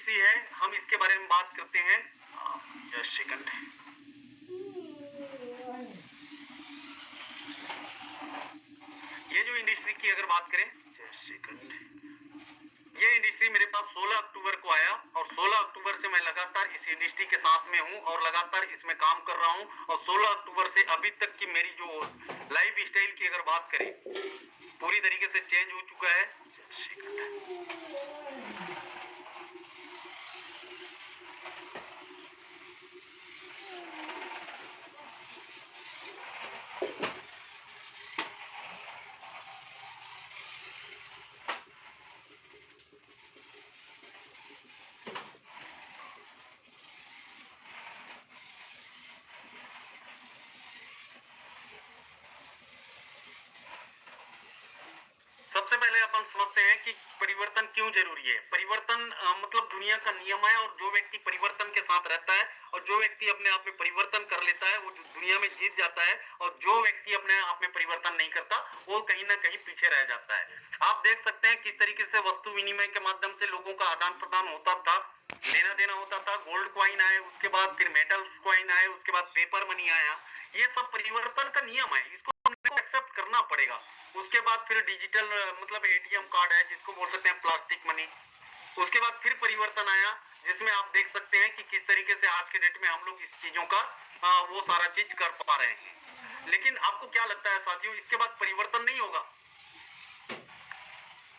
Industry है, हम इसके बारे में बात करते हैं। Just second. ये जो इंडस्ट्री की अगर बात करें, जस्ट सेकंड, ये इंडस्ट्री मेरे पास 16 अक्टूबर को आया और 16 अक्टूबर से मैं लगातार इस इंडस्ट्री के साथ में हूं और लगातार इसमें काम कर रहा हूं और 16 अक्टूबर से अभी तक की मेरी जो लाइफ स्टाइल की अगर बात करें पूरी तरीके से चेंज हो चुका है। सबसे पहले अपन समझते हैं कि परिवर्तन क्यों जरूरी है। परिवर्तन मतलब दुनिया का नियम है और जो व्यक्ति परिवर्तन के साथ रहता है और जो व्यक्ति अपने आप में परिवर्तन कर लेता है वो दुनिया में जीत जाता है और जो व्यक्ति अपने आप में परिवर्तन नहीं करता वो कहीं ना कहीं पीछे रह जाता है। आप देख सकते हैं किस तरीके से वस्तु विनिमय के माध्यम से लोगों का आदान प्रदान होता था, लेना देना होता था। गोल्ड कॉइन आए, उसके बाद फिर मेटल कॉइन आए, उसके बाद पेपर मनी आया। ये सब परिवर्तन का नियम है, इसको एक्सेप्ट करना पड़ेगा। उसके बाद फिर डिजिटल मतलब एटीएम कार्ड है जिसको बोल सकते हैं प्लास्टिक मनी। उसके बाद फिर परिवर्तन आया जिसमें आप देख सकते हैं कि किस तरीके से आज के डेट में हम लोग इस चीजों का वो सारा चीज कर पा रहे हैं। लेकिन आपको क्या लगता है साथियों, इसके बाद परिवर्तन नहीं होगा?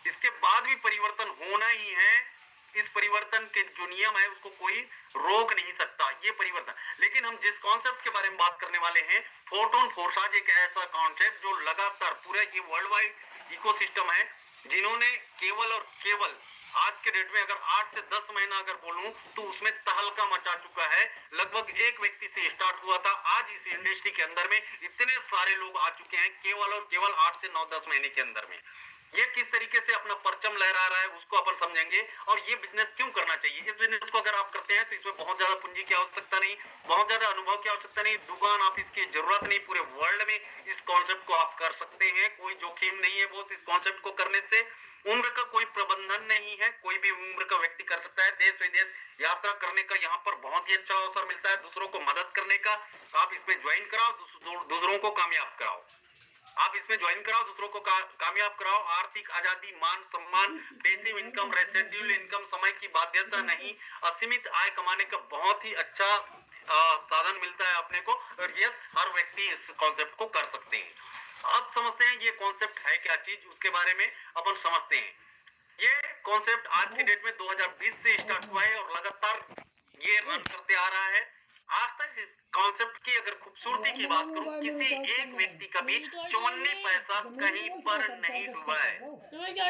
इसके बाद भी परिवर्तन होना ही है। इस परिवर्तन के जो नियम है उसको कोई रोक नहीं सकता, ये परिवर्तन। लेकिन हम जिस कॉन्सेप्ट के बारे में बात करने वाले हैं, फोटोन फोर्साज एक ऐसा कॉन्सेप्ट जो लगातार पूरा ये वर्ल्ड वाइड इकोसिस्टम है जिन्होंने केवल और केवल आज के डेट में अगर 8 से 10 महीना अगर बोलूं तो उसमें तहलका मचा चुका है। लगभग एक व्यक्ति से स्टार्ट हुआ था, आज इस इंडस्ट्री के अंदर में इतने सारे लोग आ चुके हैं केवल और केवल 8 से 9-10 महीने के अंदर में। ये किस तरीके से अपना परचम लहरा रहा है उसको अपन समझेंगे और ये बिजनेस क्यों करना चाहिए। इस बिजनेस को अगर आप करते हैं तो इसमें बहुत ज्यादा पूंजी की आवश्यकता नहीं, बहुत ज्यादा अनुभव की आवश्यकता नहीं, दुकान ऑफिस की जरूरत नहीं। पूरे वर्ल्ड में इस कॉन्सेप्ट को आप कर सकते हैं, कोई जोखिम नहीं है बोस इस कॉन्सेप्ट को करने से। उम्र का कोई प्रबंधन नहीं है, कोई भी उम्र का व्यक्ति कर सकता है। देश विदेश यात्रा करने का यहाँ पर बहुत ही अच्छा अवसर मिलता है, दूसरों को मदद करने का। आप इसमें ज्वाइन कराओ, दूसरों को कामयाब कराओ। आप इसमें ज्वाइन कराओ, दूसरों को कामयाब कराओ। आर्थिक आजादी, मान सम्मान, पैसिव इनकम, रेसिडुअल इनकम, समय की बाध्यता नहीं, असीमित आय कमाने का बहुत ही अच्छा साधन मिलता है अपने को। और यस, हर व्यक्ति इस कॉन्सेप्ट को कर सकते हैं। अब समझते हैं ये कॉन्सेप्ट है क्या चीज, उसके बारे में अपन समझते हैं। ये कॉन्सेप्ट आज की डेट में 2020 से स्टार्ट हुआ है और लगातार ये रन करते आ रहा है। आज तक इस कॉन्सेप्ट की अगर खूबसूरती की बात करूं, किसी एक व्यक्ति का भी 54 पैसा कहीं पर नहीं डूबा है,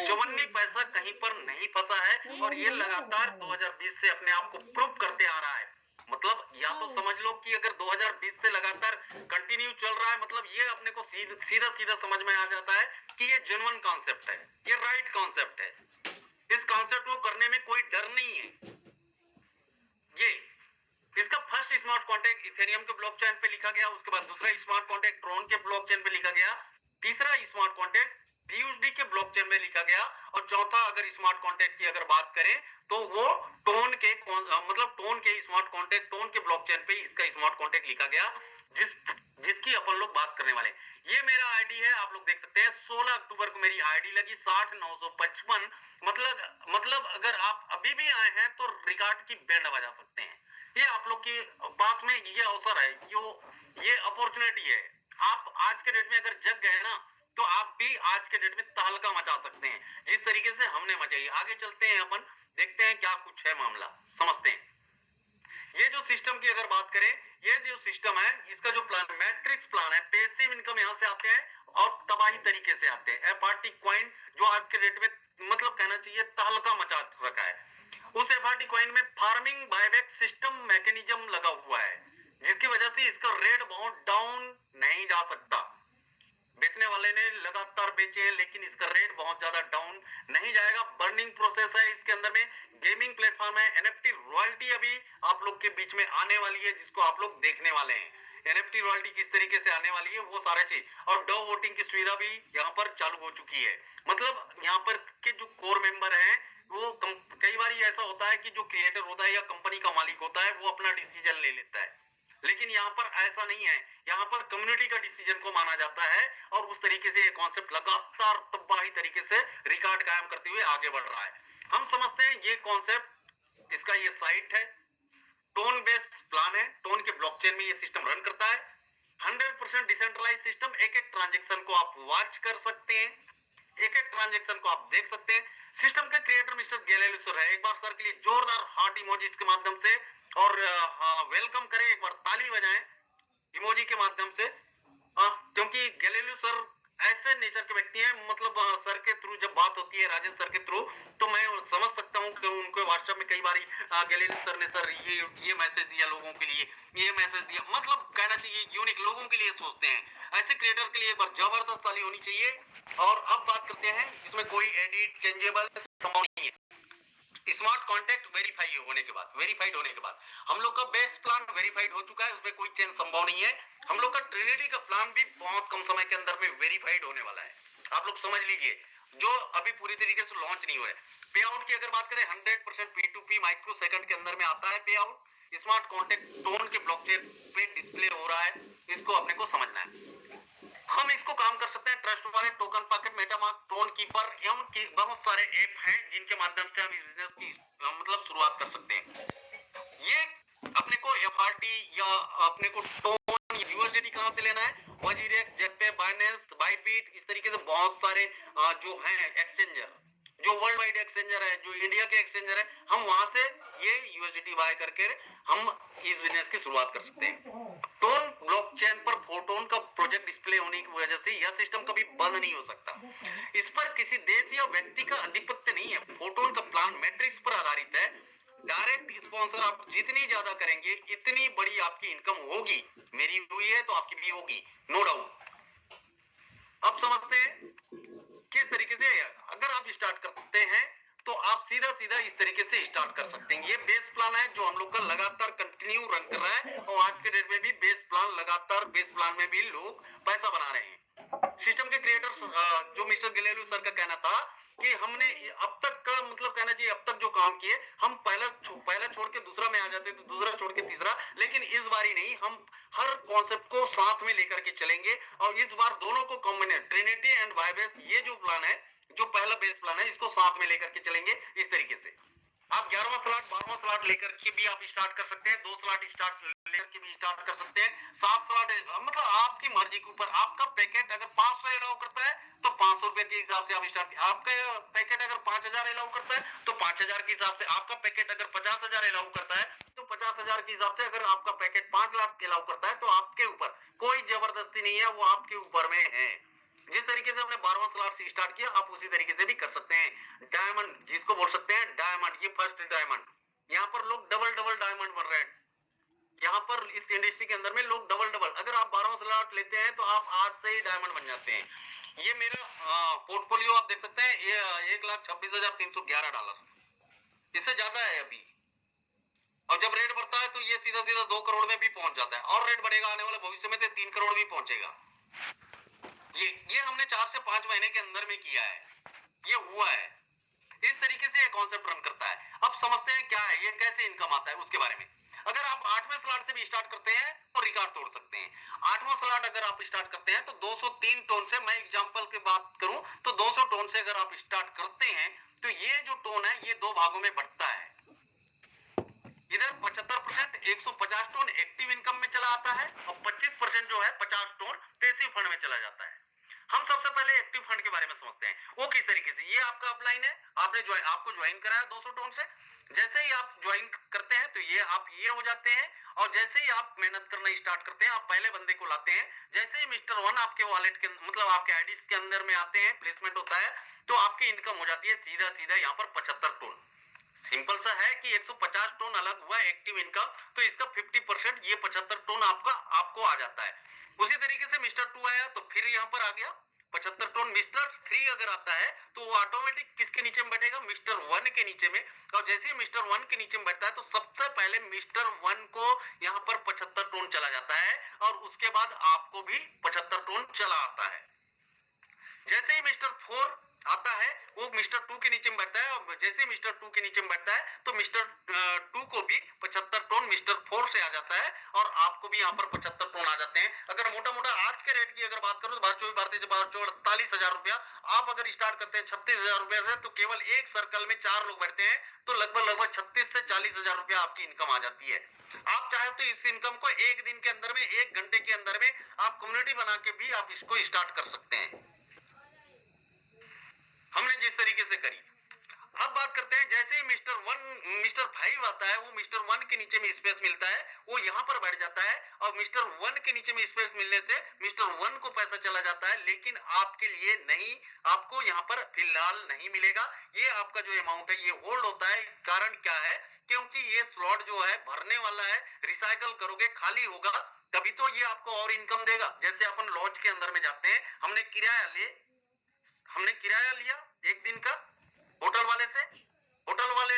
54 पैसा कहीं पर नहीं फंसा है और ये लगातार 2020 से अपने आप को प्रूव करते आ रहा है। मतलब या तो समझ लो कि अगर 2020 से लगातार कंटिन्यू चल रहा है, मतलब ये अपने को सीधा सीधा समझ में आ जाता है कि ये जेन्युइन कॉन्सेप्ट है, ये राइट कॉन्सेप्ट है। इस कॉन्सेप्ट को करने में कोई डर नहीं है। ये इसका फर्स्ट स्मार्ट कॉन्ट्रैक्ट इथेरियम के ब्लॉकचेन पे लिखा गया, उसके बाद दूसरा स्मार्ट कॉन्ट्रैक्ट ट्रोन के ब्लॉकचेन पे लिखा गया, तीसरा स्मार्ट कॉन्ट्रैक्ट BUSD के ब्लॉकचेन में लिखा गया और चौथा अगर स्मार्ट कॉन्ट्रैक्ट की अगर बात करें तो वो टोन के मतलब टोन के स्मार्ट कॉन्ट्रैक्ट, टोन के ब्लॉकचेन पे इसका स्मार्ट कॉन्ट्रैक्ट लिखा गया जिसकी अपन लोग बात करने वाले। ये मेरा आईडी है, आप लोग देख सकते हैं 16 अक्टूबर को मेरी आईडी लगी 60,955। मतलब अगर आप अभी भी आए हैं तो रिकॉर्ड की बैंड बजा सकते हैं। ये आप लोग के पास में ये अवसर है, ये अपॉर्चुनिटी है। आप आज के डेट में अगर जग गए ना तो आप भी आज के डेट में तहलका मचा सकते हैं जिस तरीके से हमने मचाई। आगे चलते हैं, अपन देखते हैं क्या कुछ है मामला, समझते हैं। ये जो सिस्टम की अगर बात करें, ये जो सिस्टम है इसका जो प्लान मैट्रिक्स प्लान है, पैसिव इनकम यहां से आते हैं और तबाही तरीके से आते हैं। FRT कॉइन जो आज के डेट में मतलब कहना चाहिए तहलका मचा रखा है, उस FRT कॉइन में फार्मिंग बायबैक सिस्टम मैकेनिज्म लगा हुआ है जिसकी वजह से इसका रेट बहुत डाउन नहीं जा सकता। बेचने वाले ने लगातार बेचे हैं लेकिन इसका रेट बहुत ज्यादा डाउन नहीं जाएगा। बर्निंग प्रोसेस है इसके अंदर में, गेमिंग प्लेटफॉर्म है, NFT रॉयल्टी अभी आप लोग के बीच में आने वाली है जिसको आप लोग देखने वाले हैं। NFT रॉयल्टी किस तरीके से आने वाली है वो सारा चीज, और डव वोटिंग की सुविधा भी यहाँ पर चालू हो चुकी है। मतलब यहाँ पर के जो कोर मेंबर हैं वो कई बार ऐसा होता है कि जो क्रिएटर होता है या कंपनी का मालिक होता है वो अपना डिसीजन ले लेता है, लेकिन यहाँ पर ऐसा नहीं है। यहाँ पर कम्युनिटी का डिसीजन को माना जाता है और उस तरीके से ये कॉन्सेप्ट लगातार तबाही तरीके से रिकॉर्ड कायम करते हुए आगे बढ़ रहा है। हम समझते हैं ये कॉन्सेप्ट, इसका ये साइट है, टोन बेस्ड प्लान है, टोन के ब्लॉकचेन में ये सिस्टम रन करता है। 100% डिसेंट्रलाइज सिस्टम, एक एक ट्रांजेक्शन को आप वॉच कर सकते हैं, एक एक ट्रांजेक्शन को आप देख सकते हैं। सिस्टम के क्रिएटर मिस्टर गैलेलियो सर है, एक बार सर के लिए जोरदार हार्ट इमोजी के माध्यम से और वेलकम करें, एक बार ताली बजाएं इमोजी के माध्यम से, क्योंकि गैलेलियो सर ऐसे नेचर के व्यक्ति हैं, मतलब सर के थ्रू जब बात होती है, राजेश सर के थ्रू, तो मैं समझ सकता हूँ कि उनको व्हाट्सएप में कई बार गैलेलियो सर ने सर ये मैसेज दिया लोगों के लिए, ये मैसेज दिया, मतलब कहना चाहिए यूनिक लोगों के लिए सोचते हैं। ऐसे क्रिएटर के लिए एक बार जबरदस्त ताली होनी चाहिए। और अब बात करते हैं, इसमें कोई एडिट चेंजेबल संभव नहीं है। स्मार्ट कॉन्टैक्ट वेरीफाई होने के बाद, वेरीफाइड होने के बाद हम लोग का बेस प्लान वेरीफाइड हो चुका है, उसमें कोई चेंज संभव नहीं है। हम लोग का ट्रिनिटी का प्लान भी बहुत कम समय के अंदर में वेरीफाइड होने वाला है, आप लोग समझ लीजिए, जो अभी पूरी तरीके से लॉन्च नहीं हुआ है। पे आउट की अगर बात करें 100% P2P माइक्रो सेकंड के अंदर में आता है पे आउट। स्मार्ट कॉन्टैक्ट टोन के ब्लॉकचेन पे डिस्प्ले हो रहा है, इसको अपने को समझना है। हम इसको काम कर सकते हैं ट्रस्ट वाले, token pocket, MetaMask, tone keeper एवं बहुत सारे ऐप हैं जिनके माध्यम से हम इस बिजनेस की मतलब शुरुआत कर सकते हैं। ये अपने को एफआरटी या अपने को टोन यूएसडीटी कहां से लेना है, वजीरेक्स, जेटपे, बाइनेंस, बाइटबीट, इस तरीके से बहुत सारे जो हैं एक्सचेंजर, जो वर्ल्ड वाइड एक्सचेंजर है, जो इंडिया के एक्सचेंजर है, हम वहां से ये यूएसडीटी बाय करके हम इस बिजनेस की शुरुआत कर सकते हैं। टोन ब्लॉकचेन पर फोटोन का प्रोजेक्ट डिस्प्ले होने की वजह से यह सिस्टम कभी बंद नहीं हो सकता। इस पर किसी देश या व्यक्ति का अधिपत्य नहीं है। फोटोन का प्लान मैट्रिक्स पर आधारित है। डायरेक्ट स्पॉन्सर आप जितनी ज्यादा करेंगे इतनी बड़ी आपकी इनकम होगी। मेरी हुई है तो आपकी भी होगी, नो डाउट। अब समझते हैं किस तरीके से अगर आप स्टार्ट करते हैं तो आप सीधा सीधा इस तरीके से स्टार्ट कर सकते हैं। ये बेस प्लान है जो हम लोग का लगातार कंटिन्यू रन कर रहा है और आज के डेट में भी बेस प्लान लगातार, बेस प्लान में भी लोग पैसा बना रहे हैं। सिस्टम के क्रिएटर जो मिस्टर गैलेलियो सर का कहना था कि हमने अब तक का मतलब कहना चाहिए अब तक जो काम किए, हम पहला छोड़ के दूसरा में आ जाते थे, दूसरा छोड़ के तीसरा, लेकिन इस बारी नहीं, हम हर कॉन्सेप्ट को साथ में लेकर के चलेंगे और इस बार दोनों को कॉम्बिनेट, ट्रिनिटी एंड वाइबेस, ये जो प्लान है, जो पहला बेस प्लान है, इसको साथ में लेकर के चलेंगे इस तरीके से। आप 11वां स्लॉट 12वां स्लॉट लेकर के भी आप स्टार्ट कर सकते हैं, 2 स्लॉट स्टार्ट लेकर के भी स्टार्ट कर सकते हैं, 7 स्लॉट, मतलब आपकी मर्जी के ऊपर। आपका पैकेट अगर 500 अलाउ करता है तो 500 रुपए के हिसाब से आप स्टार्ट, आपका पैकेट अगर 5000 अलाउ करता है तो 5000 के हिसाब से, आपका पैकेट अगर 50000 अलाउ करता है तो 50000 के हिसाब से, अगर आपका पैकेट 5 लाख अलाउ करता है तो आपके ऊपर कोई जबरदस्ती नहीं है, वो आपके ऊपर में है। जिस तरीके से हमने 12वां स्लॉट से स्टार्ट किया, आप उसी तरीके से भी कर सकते हैं। डायमंड जिसको बोल सकते हैं डायमंड, ये फर्स्ट डायमंड, यहाँ पर लोग डबल डबल डायमंड बन रहे हैं। यहाँ पर इस इंडस्ट्री के अंदर में लोग डबल डबल, अगर आप 12वां स्लॉट लेते हैं तो आप आज से ही डायमंड बन जाते हैं। ये मेरा पोर्टफोलियो आप देख सकते हैं, ये $1,26,311, इससे ज्यादा है अभी। और जब रेट बढ़ता है तो ये सीधा सीधा 2 करोड़ में भी पहुंच जाता है और रेट बढ़ेगा आने वाले भविष्य में तो 3 करोड़ भी पहुंचेगा। ये हमने 4 से 5 महीने के अंदर में किया है, ये हुआ है। इस तरीके से ये कॉन्सेप्ट रन करता है। अब समझते हैं क्या है ये, कैसे इनकम आता है उसके बारे में। अगर आप 8वें स्लॉट से भी स्टार्ट करते हैं तो रिकॉर्ड तोड़ सकते हैं। 8वां स्लॉट अगर आप स्टार्ट करते हैं तो 203 टोन से, मैं एग्जांपल की बात करूं तो 200 टोन से अगर आप स्टार्ट करते हैं तो ये जो टोन है ये 2 भागों में बढ़ता है। इधर 75% 150 टोन एक्टिव इनकम में चला आता है और 25% जो है 50 टोन पैसिव फंड में चला जाता है। हम सबसे पहले एक्टिव फंड के बारे में समझते हैं, वो किस तरीके से। ये आपका अपलाइन है, आपको ज्वाइन कराया 200 टोन से। जैसे ही आप ज्वाइन करते हैं तो ये हो जाते हैं और जैसे ही आप मेहनत करना स्टार्ट करते हैं, आप पहले बंदे को लाते हैं, जैसे ही मिस्टर वन आपके वॉलेट के मतलब आपके आईडीज के अंदर में आते हैं, प्लेसमेंट होता है, तो आपकी इनकम हो जाती है सीधा सीधा यहाँ पर 75 टोन। सिंपल सा है कि 150 टोन अलग हुआ एक्टिव इनकम, तो इसका 50% ये 75 टोन आपको आ जाता है। उसी तरीके से मिस्टर 2 आया तो फिर यहाँ पर आ गया 75 टोन। मिस्टर 3 अगर आता है तो वो ऑटोमेटिक किसके नीचे में बैठेगा, मिस्टर 1 के नीचे में। और जैसे ही मिस्टर 1 के नीचे में बैठता है तो सबसे पहले मिस्टर 1 को यहाँ पर 75 टोन चला जाता है और उसके बाद आपको भी 75 टोन चला आता है। जैसे ही मिस्टर 4 आता है वो मिस्टर 2 के नीचे में बैठता है, और जैसे मिस्टर 2 के नीचे में बैठता है तो मिस्टर 2 को भी 75 टन मिस्टर 4 से आ जाता है, और आपको भी यहाँ पर 75 टन आ जाते हैं। अगर मोटा मोटा आज के रेट की अगर बात करूं तो भारतीय 48,000 रुपया आप अगर स्टार्ट करते हैं 36,000 रुपया से, तो केवल एक सर्कल में 4 लोग बैठते हैं, तो लगभग 36 से 40,000 रुपया आपकी इनकम आ जाती है। आप चाहे तो इस इनकम को एक दिन के अंदर में, 1 घंटे के अंदर में आप कम्युनिटी बना के भी आप इसको स्टार्ट कर सकते हैं, हमने जिस तरीके से करी। अब बात करते हैं, जैसे मिस्टर 5 आता है, वो मिस्टर 1 के नीचे में स्पेस मिलता है, वो यहाँ पर बैठ जाता है, और मिस्टर 1 के नीचे में स्पेस मिलने से मिस्टर 1 को पैसा चला जाता है, लेकिन आपके लिए नहीं, आपको यहाँ पर फिलहाल नहीं मिलेगा। ये आपका जो अमाउंट है ये होल्ड होता है। कारण क्या है? क्योंकि ये स्लॉट जो है भरने वाला है, रिसाइकल करोगे खाली होगा तभी तो ये आपको और इनकम देगा। जैसे अपन लॉज के अंदर में जाते हैं, हमने किराया लिया एक दिन का होटल वाले से, होटल वाले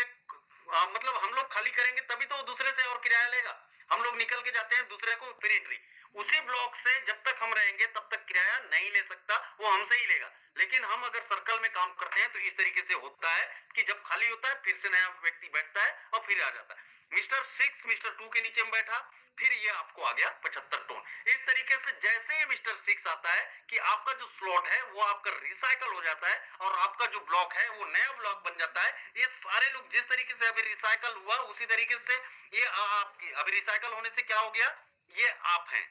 मतलब हम लोग खाली करेंगे तभी तो दूसरे से और किराया लेगा। हम लोग निकल के जाते हैं, दूसरे को फ्री एंट्री। उसी ब्लॉक से जब तक हम रहेंगे तब तक किराया नहीं ले सकता, वो हमसे ही लेगा। लेकिन हम अगर सर्कल में काम करते हैं तो इस तरीके से होता है कि जब खाली होता है फिर से नया व्यक्ति बैठता है और फिर आ जाता है। मिस्टर 6 मिस्टर 2 के नीचे में बैठा, फिर ये आपको आ गया 75 टन। इस तरीके से जैसे ही मिस्टर 6 आता है कि आपका जो स्लॉट है वो आपका रिसाइकल हो जाता है, और आपका जो ब्लॉक है वो नया ब्लॉक बन जाता है। ये सारे लोग जिस तरीके से अभी रिसाइकल हुआ उसी तरीके से ये आपकी अभी रिसाइकल होने से क्या हो गया, ये आप हैं,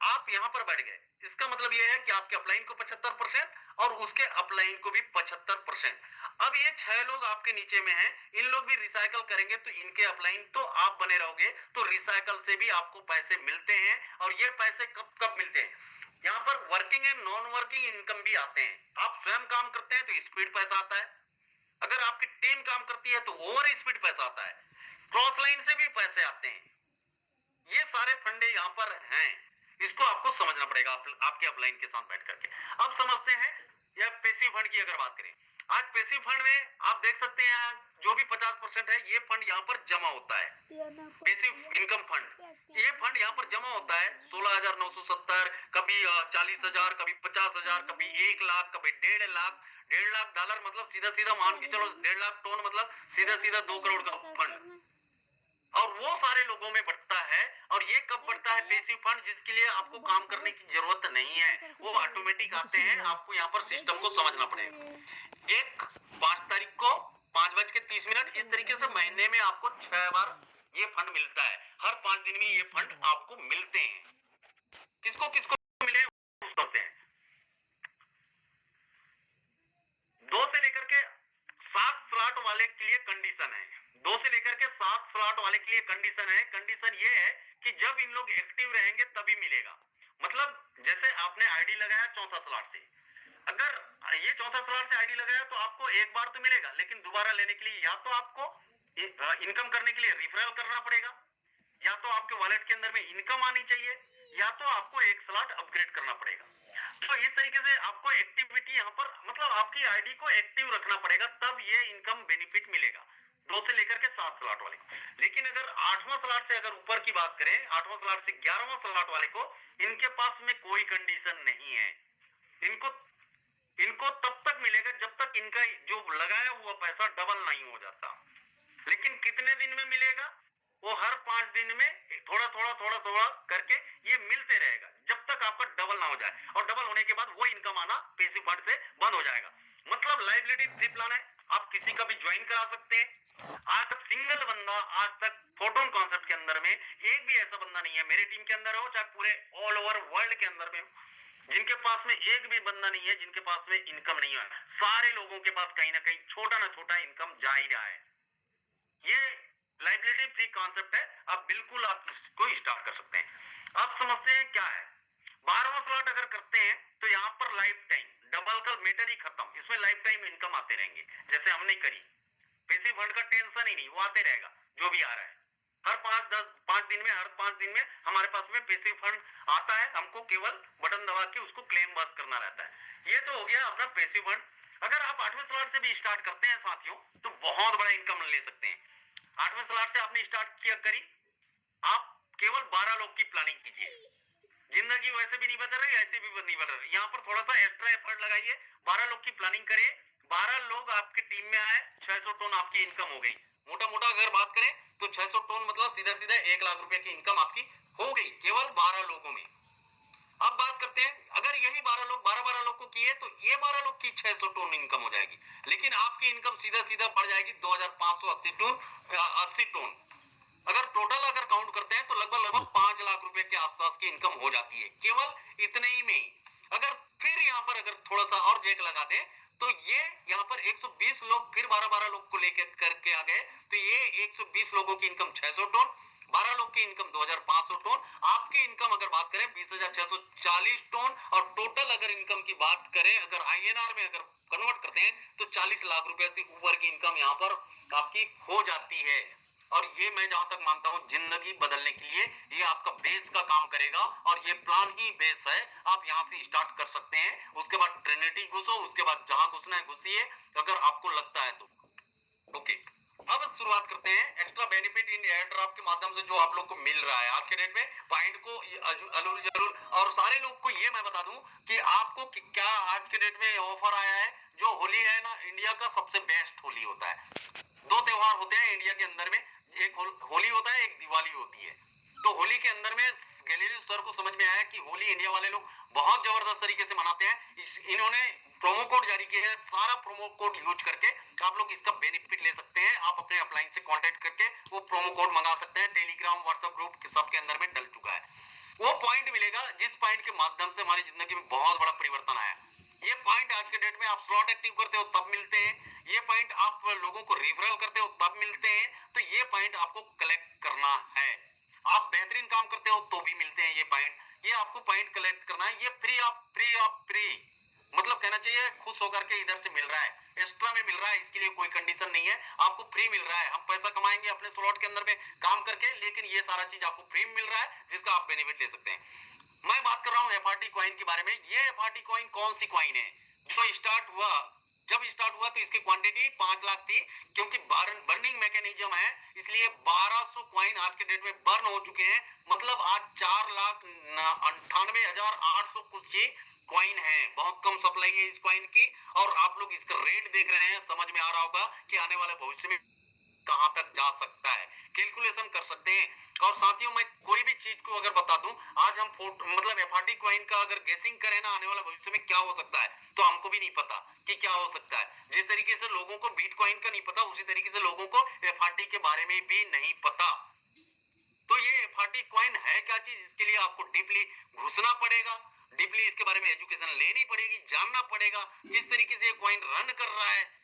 आप यहां पर बैठ गए। इसका मतलब यह है कि आपके अपलाइन को 75% और उसके अपलाइन को भी 75%। अब ये 6 लोग आपके नीचे में हैं, इन लोग भी रिसाइकल करेंगे तो इनके अपलाइन तो आप बने रहोगे, तो रिसाइकल से भी आपको पैसे मिलते हैं। और ये पैसे कब कब मिलते हैं? यहाँ पर working and non working income भी आते हैं। आप स्वयं काम करते हैं तो स्पीड पैसा आता है, अगर आपकी टीम काम करती है तो ओवर स्पीड पैसा आता है, क्रॉस लाइन से भी पैसे आते हैं। ये सारे फंडे यहाँ पर हैं, इसको आपको समझना पड़ेगा आपके अपलाइन के साथ बैठ करके। अब समझते हैं या पैसिव फंड की अगर बात करें, आज पैसिव फंड में आप देख सकते हैं जो भी 50% है ये फंड यहाँ पर जमा होता है, पैसिव इनकम फंड। ये फंड यहाँ पर जमा होता है 16,970, कभी 40,000, कभी 50,000, कभी 1 लाख, कभी 1.5 लाख। $1.5 लाख मतलब सीधा सीधा मान के चलो 1.5 लाख टन मतलब सीधा सीधा 2 करोड़ का फंड, और वो सारे लोगों में बढ़ता है। और ये कब बढ़ता है? पैसिव फंड जिसके लिए आपको काम करने की जरूरत नहीं है, वो ऑटोमेटिक आते हैं। आपको यहाँ पर सिस्टम को समझना पड़ेगा। 5 तारीख को 5:30 इस तरीके से महीने में आपको 6 बार ये फंड मिलता है। हर 5 दिन में ये फंड आपको मिलते हैं। किसको किसको मिले करते हैं? 2 से लेकर के 7 स्लॉट वाले के लिए कंडीशन है, 2 से लेकर के 7 स्लॉट वाले के लिए कंडीशन है। कंडीशन ये है कि जब इन लोग एक्टिव रहेंगे तभी मिलेगा। मतलब जैसे आपने आईडी लगाया चौथा स्लॉट से, अगर ये चौथा स्लॉट से आईडी लगाया तो आपको एक बार तो मिलेगा, लेकिन दोबारा लेने के लिए या तो आपको इनकम करने के लिए रिफरल करना पड़ेगा, या तो आपके वॉलेट के अंदर में इनकम आनी चाहिए, या तो आपको एक स्लॉट अपग्रेड करना पड़ेगा। तो इस तरीके से आपको एक्टिविटी यहाँ पर मतलब आपकी आईडी को एक्टिव रखना पड़ेगा, तब ये इनकम बेनिफिट मिलेगा 2 से लेकर के 7 स्लॉट वाले। लेकिन अगर 8वां स्लॉट से अगर ऊपर की बात करें, 8वां स्लॉट से 11वां स्लॉट वाले को, इनके पास में कोई कंडीशन नहीं है। इनको तब तक मिलेगा जब तक इनका जो लगाया हुआ पैसा डबल नहीं हो जाता। लेकिन कितने दिन में मिलेगा? वो हर 5 दिन में थोड़ा थोड़ा करके ये मिलते रहेगा जब तक आपका डबल ना हो जाए, और डबल होने के बाद वो इनकम आना पैसिव फंड से बंद हो जाएगा। मतलब लायबिलिटी फ्री प्लान है, आप किसी का भी ज्वाइन करा सकते हैं। आज तक सिंगल बंदा, आज तक फोटोन कॉन्सेप्ट के अंदर में एक भी ऐसा बंदा नहीं है, मेरी टीम के अंदर हो चाहे पूरे ऑल ओवर वर्ल्ड के अंदर में, जिनके पास में एक भी बंदा नहीं है जिनके पास में इनकम नहीं है। सारे लोगों के पास कहीं ना कहीं छोटा ना छोटा इनकम जा ही रहा है। ये लाइबिलिटी फ्री कॉन्सेप्ट है, आप बिल्कुल आप इसको स्टार्ट कर सकते हैं। आप समझते हैं क्या है? 12वां स्लॉट अगर करते हैं तो यहाँ पर लाइफ टाइम डबल का मैटर ही खत्म, इसमें लाइफ टाइम इनकम आते रहेंगे। जैसे हमने करी पैसिव फंड का टेंशन ही नहीं, वो आते रहेगा जो भी आ रहा है। हर 5 दिन में हमारे पास में पैसिव फंड आता है, हमको केवल बटन दबा के उसको क्लेम बस करना रहता है। ये तो हो गया अपना पैसिव फंड। अगर आप 8वें स्लॉट से भी स्टार्ट करते हैं साथियों तो बहुत बड़ा इनकम ले सकते हैं। 8वें स्लॉट से आपने स्टार्ट किया करी, आप केवल 12 लोग की प्लानिंग कीजिए। जिंदगी वैसे भी नहीं बदल रही, ऐसे भी नहीं बदल रही, यहाँ पर थोड़ा सा एक्स्ट्रा एफर्ट लगाइए, 12 लोग की प्लानिंग करिए, 12 लोग आपकी टीम में आए, 600 टन आपकी इनकम हो गई। मोटा मोटा अगर बात करें तो 600 टन मतलब सीधा सीधा 1 लाख रुपए की इनकम आपकी हो गई केवल 12 लोगों में। अब बात करते हैं, अगर यही 12 लोग 12 लोग को किए तो ये 12 लोग की 600 टन इनकम हो जाएगी, लेकिन आपकी इनकम सीधा सीधा बढ़ जाएगी 2580 टन 80 टन। अगर टोटल अगर काउंट करते हैं तो लगभग लगभग 5 लाख रुपए के आसपास की इनकम हो जाती है केवल इतने ही में। अगर फिर यहाँ पर अगर थोड़ा सा और जेक लगा दें तो ये यहाँ पर 120 लोग फिर 12 लोग को लेकर करके आ गए, तो ये 120 लोगों की इनकम 600 टन, 12 लोग की इनकम 2500 टन, आपकी इनकम अगर बात करें 20,640 टन, और टोटल अगर इनकम की बात करें अगर INR में अगर कन्वर्ट करते हैं तो 40 लाख रुपए से ऊपर की इनकम यहाँ पर आपकी हो जाती है। और ये मैं जहां तक मानता हूं जिंदगी बदलने के लिए ये आपका बेस का काम करेगा, और ये प्लान ही बेस है। आप यहां से स्टार्ट कर सकते हैं, उसके बाद ट्रिनिटी घुसो, उसके बाद जहां घुसना है घुसिए अगर आपको लगता है तो। ओके, अब शुरुआत करते हैं extra benefit in air draft के माध्यम से जो आप लोग को मिल रहा है आज के डेट में। पॉइंट को जरूर और सारे लोग को ये मैं बता दूं कि आपको क्या आज के डेट में ऑफर आया है। जो होली है ना, इंडिया का सबसे बेस्ट होली होता है। दो त्योहार होते हैं इंडिया के अंदर में, एक होली होता है, एक दिवाली होती है। तो होली के अंदर में गैलीलियो सर को समझ में आया कि होली इंडिया वाले लोग बहुत जबरदस्त तरीके से मनाते हैं। इन्होंने प्रोमो कोड जारी किया है, सारा प्रोमो कोड यूज करके आप लोग इसका बेनिफिट ले सकते हैं। आप अपने अपलाइन से कांटेक्ट करके वो प्रोमो कोड मंगा सकते हैं। टेलीग्राम व्हाट्सएप ग्रुप सबके अंदर में डल चुका है। वो पॉइंट मिलेगा जिस पॉइंट के माध्यम से हमारी जिंदगी में बहुत बड़ा परिवर्तन आया। ये पॉइंट आज के डेट में आप स्लॉट एक्टिव करते हो तब मिलते हैं, ये पॉइंट आप लोगों को रेफरल करते हो तब मिलते हैं। तो ये पॉइंट आपको कलेक्ट करना है। आप बेहतरीन काम करते हो तो भी मिलते हैं ये पॉइंट। ये आपको पॉइंट कलेक्ट करना है। ये फ्री मतलब कहना चाहिए खुश होकर के इधर से मिल रहा है, एक्स्ट्रा में मिल रहा है, इसके लिए कोई कंडीशन नहीं है, आपको फ्री मिल रहा है। हम पैसा कमाएंगे अपने स्लॉट के अंदर में काम करके, लेकिन ये सारा चीज आपको फ्री मिल रहा है जिसका आप बेनिफिट ले सकते हैं। मैं बात कर रहा हूं FRT कॉइन के बारे में। ये FRT कॉइन कौन सी कॉइन है जो स्टार्ट हुआ? जब स्टार्ट हुआ तो इसकी क्वांटिटी 5 लाख थी, क्योंकि बर्निंग मैकेनिज्म है इसलिए 1200 कॉइन आज के डेट में बर्न हो चुके हैं। मतलब आज 4,98,800 कुछ ही कॉइन है। बहुत कम सप्लाई है इस कॉइन की, और आप लोग इसका रेट देख रहे हैं, समझ में आ रहा होगा कि आने वाले भविष्य में कहां तक जा सकता है, कैलकुलेशन कर सकते हैं। और साथियों, मैं कोई भी चीज को अगर बता दूं, आज हम मतलब FRT कॉइन का अगर गेसिंग करें ना आने वाला भविष्य में क्या हो सकता है, तो हमको भी नहीं पता कि क्या हो सकता है। जिस तरीके से लोगों को बिटकॉइन का नहीं पता, उसी तरीके से लोगों को FRT के बारे में भी नहीं पता। तो ये FRT कॉइन है क्या चीज, इसके लिए आपको डीपली घुसना पड़ेगा, डीपली इसके बारे में एजुकेशन लेनी पड़ेगी, जानना पड़ेगा किस तरीके से ये कॉइन रन कर रहा है।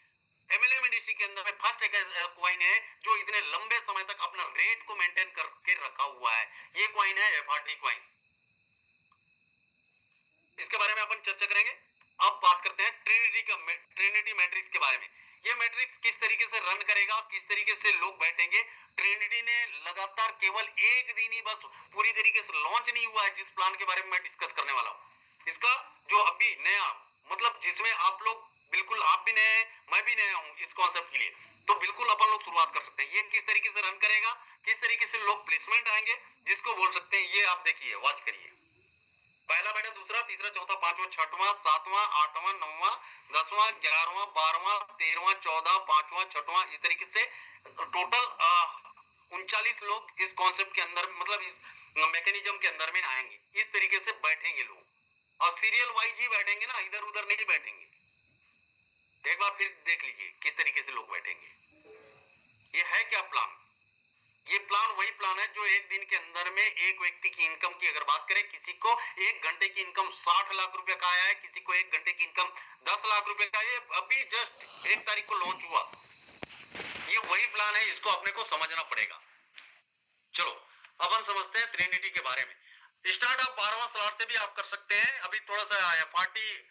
MLMDC के अंदर में फर्स्ट एक कॉइन है जो इतने लंबे समय तक अपना रेट को मेंटेन करके रखा हुआ है। ये कॉइन है FRT कॉइन। इसके बारे में अपन चर्चा करेंगे। अब बात करते हैं ट्रिनिटी मैट्रिक्स के बारे में। ये मैट्रिक्स किस तरीके से रन करेगा, किस तरीके से लोग बैठेंगे। ट्रिनिटी ने लगातार केवल एक दिन ही बस पूरी तरीके से लॉन्च नहीं हुआ है, जिस प्लान के बारे में मैं डिस्कस करने वाला हूं। इसका जो अभी नया मतलब जिसमें आप लोग बिल्कुल, आप भी नए हैं, मैं भी नया हूं इस कॉन्सेप्ट के लिए, तो बिल्कुल अपन लोग शुरुआत कर सकते हैं। ये किस तरीके से रन करेगा, किस तरीके से लोग प्लेसमेंट आएंगे, जिसको बोल सकते हैं, ये आप देखिए, वॉच करिए। पहला बैठा, दूसरा, तीसरा, चौथा, पांचवा, छठवां, सातवां, आठवां, नौवां, 10वां, 11वां, 12वां, 13वां, 14, 5वां, 6वां, इस तरीके से टोटल 39 लोग इस कॉन्सेप्ट के अंदर मतलब इस मैकेनिज्म के अंदर में आएंगे। इस तरीके से बैठेंगे लोग, और सीरियल वाइज ही बैठेंगे ना, इधर उधर नहीं बैठेंगे। एक बार फिर देख लीजिए किस तरीके से लोग बैठेंगे। ये है क्या प्लान? ये प्लान वही प्लान है जो एक दिन के अंदर में एक व्यक्ति की इनकम की अगर बात करें, किसी को एक घंटे की इनकम 60 लाख रुपए का आया है, किसी को एक घंटे की इनकम 10 लाख रुपए का। ये अभी जस्ट 1 तारीख को लॉन्च हुआ। ये वही प्लान है, इसको अपने को समझना पड़ेगा। चलो अपन समझते हैं ट्रिनिटी के बारे में। स्टार्ट आप 12वां स्लॉट से भी आप कर सकते हैं। अभी थोड़ा सा FRT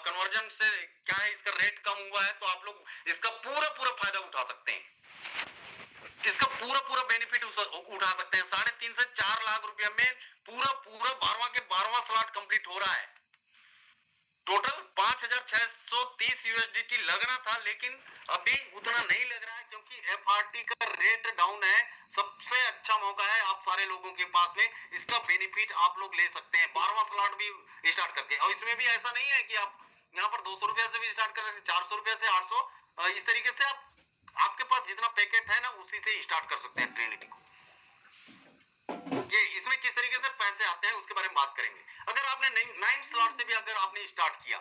कन्वर्जन से क्या है, इसका रेट कम हुआ है, तो आप लोग इसका पूरा फायदा उठा सकते हैं, इसका पूरा बेनिफिट उठा सकते हैं। 3.5 से 4 लाख रुपया में पूरा 12वां स्लॉट कंप्लीट हो रहा है। टोटल 5,630 USDT लगना था, लेकिन अभी उतना नहीं लग रहा है क्योंकि FRT का रेट डाउन है। सबसे अच्छा मौका है आप सारे लोगों के पास में, इसका बेनिफिट आप लोग ले सकते हैं 12वां स्लॉट भी स्टार्ट करके। और इसमें भी ऐसा नहीं है कि आप यहाँ पर 200 रुपए से भी स्टार्ट कर सकते हैं, 400 रुपए से 800, इस तरीके से आपके पास जितना पैकेट है ना उसी से स्टार्ट कर सकते हैं ट्रिनिटी को। ये इसमें किस तरीके से पैसे आते हैं उसके बारे में बात करेंगे। अगर आपने 9 स्लॉट से भी अगर आपने स्टार्ट किया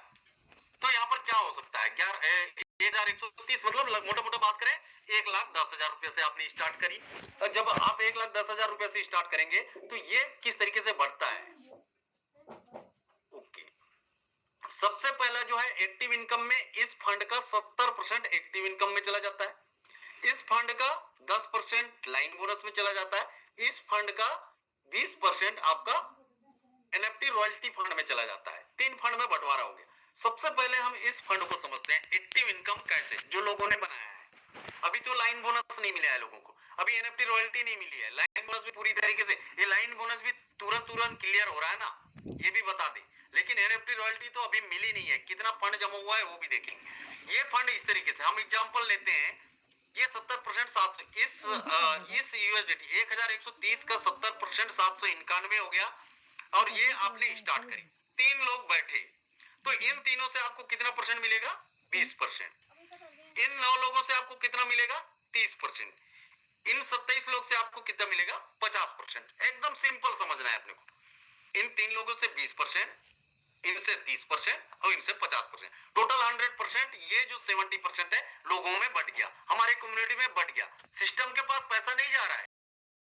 तो यहाँ पर क्या हो सकता है, 1130, मतलब मोटा मोटा बात करें 1,10,000 रुपए से आपने स्टार्ट करी। जब आप 1,10,000 रुपए से स्टार्ट करेंगे तो ये किस तरीके से बढ़ता है। ओके, सबसे पहला जो है एक्टिव इनकम में इस फंड का 70% एक्टिव इनकम में चला जाता है, इस फंड का 10% लाइन बोनस में चला जाता है, इस फंड का 20% आपका एनएफटी रॉयल्टी फंड में चला जाता है। 3 फंड में बंटवारा हो गया। सबसे पहले हम इस फंड को समझते हैं एक्टिव इनकम कैसे, जो लोगों ने बनाया है। अभी तो लाइन बोनस नहीं मिला है लोगों को, अभी एनएफटी रॉयल्टी नहीं मिली है, लाइन बोनस भी पूरी तरीके से, ये लाइन बोनस भी तुरंत क्लियर हो रहा है ना, ये भी बता दें, लेकिन एनएफटी रॉयल्टी तो अभी मिली नहीं है। कितना फंड जमा हुआ है वो भी देखेंगे। ये फंड इस तरीके से हम एग्जांपल लेते हैं, ये 70% 700, इस यूएसडीटी 1130 का 70% 791 हो गया, और ये आपने स्टार्ट करी, 3 लोग बैठे, तो इन तीनों से आपको कितना परसेंट मिलेगा, 20%। इन 9 लोगों से आपको कितना मिलेगा, 30%। इन 27 लोग से आपको कितना मिलेगा, 50%। एकदम सिंपल समझना है अपने को। इन 3 लोगों से 20%, इनसे 30% और इनसे 50%, टोटल 100%। ये जो 70% है लोगों में बढ़ गया, हमारे कम्युनिटी में बढ़ गया। सिस्टम के पास पैसा नहीं जा रहा है,